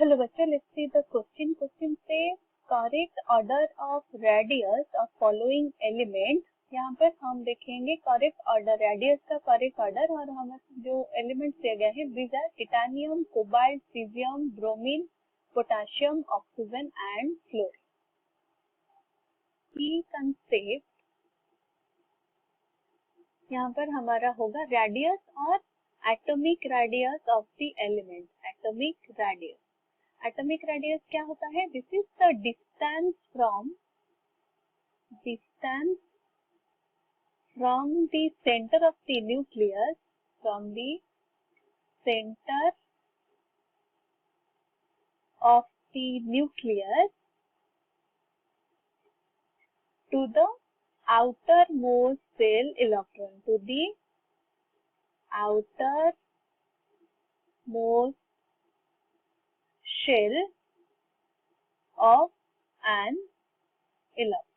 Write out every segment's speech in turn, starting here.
Hello बच्चों, let's see the question. Question से correct order of radius of following element. यहाँ पर हम देखेंगे करेक्ट ऑर्डर, रेडियस का करेक्ट ऑर्डर, और हमें जो एलिमेंट्स दिए गए हैं these are titanium, cobalt, caesium, bromine, potassium, oxygen and fluorine. की कंसेप्ट यहाँ पर हमारा होगा रेडियस और atomic radius of the element. Atomic radius, atomic radius क्या होता है? This is the distance from the centre of the nucleus, from the centre of the nucleus to the outermost shell electron, to the outermost shell of an electron।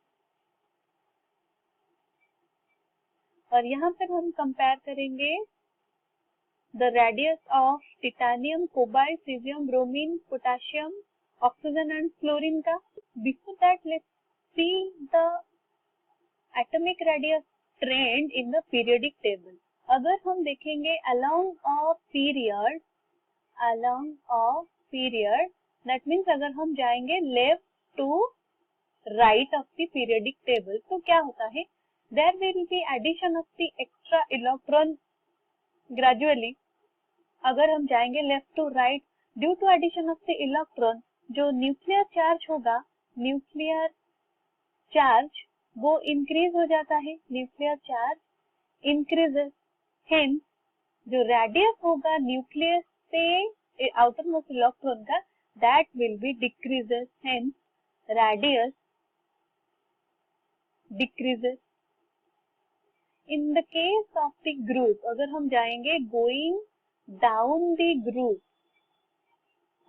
और यहाँ पर हम compare करेंगे the radius of titanium, cobalt, caesium, bromine, potassium, oxygen and fluorine का। Before that let's see the atomic radius trend in the periodic table. अगर हम देखेंगे along of period, that means अगर हम जाएंगे left to right of the periodic table तो क्या होता है? There will be addition of the extra electron gradually. अगर हम जाएंगे left to right, due to addition of the electron, जो न्यूक्लियर चार्ज होगा, न्यूक्लियर चार्ज वो इंक्रीज हो जाता है, न्यूक्लियर चार्ज इंक्रीजेस, हेंस जो रेडियस होगा न्यूक्लियस से आउटर मोस्ट इलेक्ट्रॉन का, that will be decreases, hence radius decreases. In the case of the group, अगर हम जाएंगे गोइंग डाउन द ग्रुप,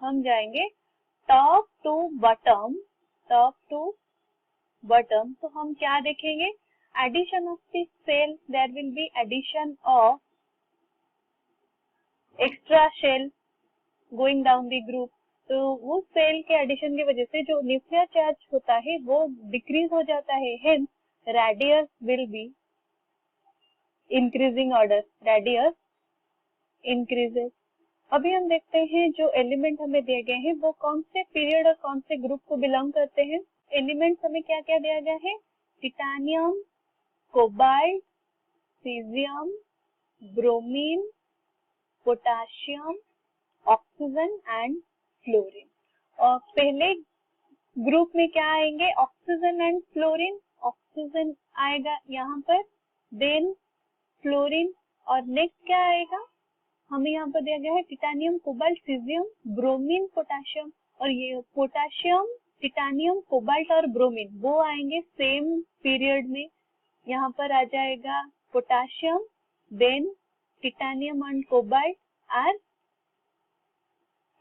हम जाएंगे टॉप टू बॉटम, तो हम क्या देखेंगे? Addition of the cell, there will be addition of extra shell going down the group. तो वो सेल के एडिशन की वजह से जो न्यूक्लियर चार्ज होता है वो डिक्रीज हो जाता है, hence radius will be increasing order, radius increases. अभी हम देखते हैं जो एलिमेंट हमें दिए गए हैं वो कौन से पीरियड और कौन से ग्रुप को बिलोंग करते हैं। एलिमेंट्स हमें क्या क्या दिया गया है? Titanium, cobalt, caesium, bromine, potassium, oxygen and fluorine. और पहले ग्रुप में क्या आएंगे? Oxygen and fluorine. ऑक्सीजन आएगा यहाँ पर, देन फ्लोरीन, और नेक्स्ट क्या आएगा? हमें यहाँ पर दिया गया है titanium, cobalt, caesium, bromine, potassium, और ये पोटेशियम, टिटानियम, कोबाल्ट और ब्रोमीन वो आएंगे सेम पीरियड में। यहाँ पर आ जाएगा potassium, then titanium and cobalt are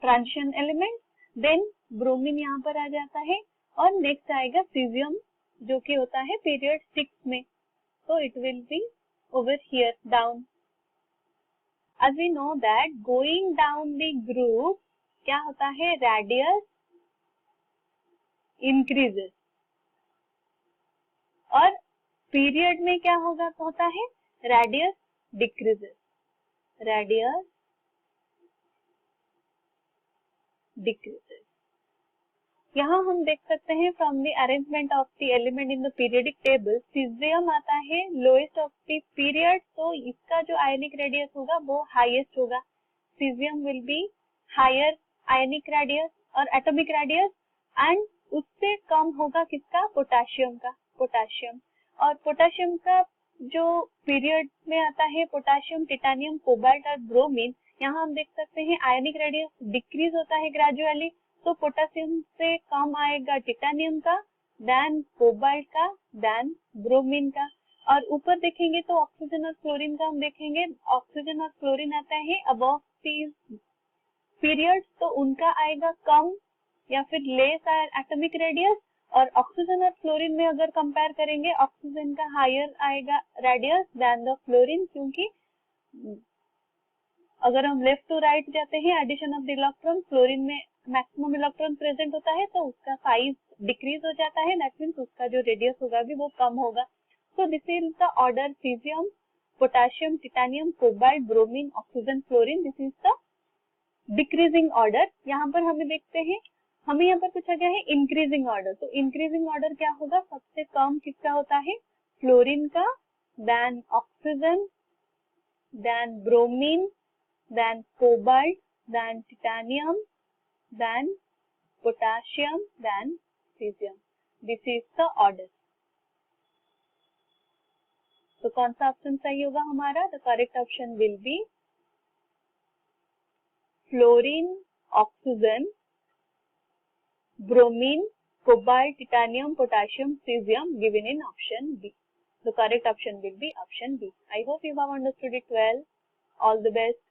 transition element, then bromine यहाँ पर आ जाता है, और नेक्स्ट आएगा सीजियम जो कि होता है पीरियड 6 में, तो it will be over here down. As we know that going down the group क्या होता है? रेडियस इंक्रीजेस, और पीरियड में क्या होता है? Radius decreases, radius decreases. यहाँ हम देख सकते हैं from the arrangement of the element in the periodic table, caesium आता है लोएस्ट ऑफ द पीरियड, तो इसका जो आयनिक रेडियस होगा वो हाईएस्ट होगा। Caesium will be higher ionic radius और एटॉमिक रेडियस, एंड उससे कम होगा किसका? पोटेशियम का, पोटेशियम। और पोटेशियम का जो पीरियड में आता है पोटेशियम, टिटानियम, कोबाल्ट और ब्रोमीन, यहाँ हम देख सकते हैं आयनिक रेडियस डिक्रीज होता है ग्रेजुअली, तो पोटेशियम से कम आएगा टिटानियम का, देन कोबाल्ट का, देन ब्रोमीन का। और ऊपर देखेंगे तो ऑक्सीजन और फ्लोरीन का हम देखेंगे, ऑक्सीजन और फ्लोरीन आता है अबव दीज पीरियड्स, तो उनका आएगा कम या फिर लेस एटॉमिक रेडियस, और ऑक्सीजन और फ्लोरीन में अगर कंपेयर करेंगे ऑक्सीजन का हायर आएगा रेडियस देन द फ्लोरीन, क्योंकि अगर हम लेफ्ट टू राइट जाते हैं addition of the electron, fluorine में मैक्सिमम इलेक्ट्रॉन प्रेजेंट होता है तो उसका साइज डिक्रीज हो जाता है, दैट मीन्स उसका जो रेडियस होगा भी वो कम होगा। So this is the order caesium, potassium, titanium, cobalt, bromine, oxygen, fluorine, this is the decreasing order. यहाँ पर हमें देखते हैं, हमें यहाँ पर पूछा गया है इंक्रीजिंग ऑर्डर, तो इंक्रीजिंग ऑर्डर क्या होगा, सबसे कम किसका होता है, फ्लोरीन का, then oxygen, then bromine, then cobalt, then titanium, then potassium, then cesium. This is the order. तो कौन सा ऑप्शन सही होगा हमारा? The correct option will be fluorine, oxygen, bromine, cobalt, titanium, potassium, cesium given in option B. The correct option will be option B. I hope you have understood it well. All the best.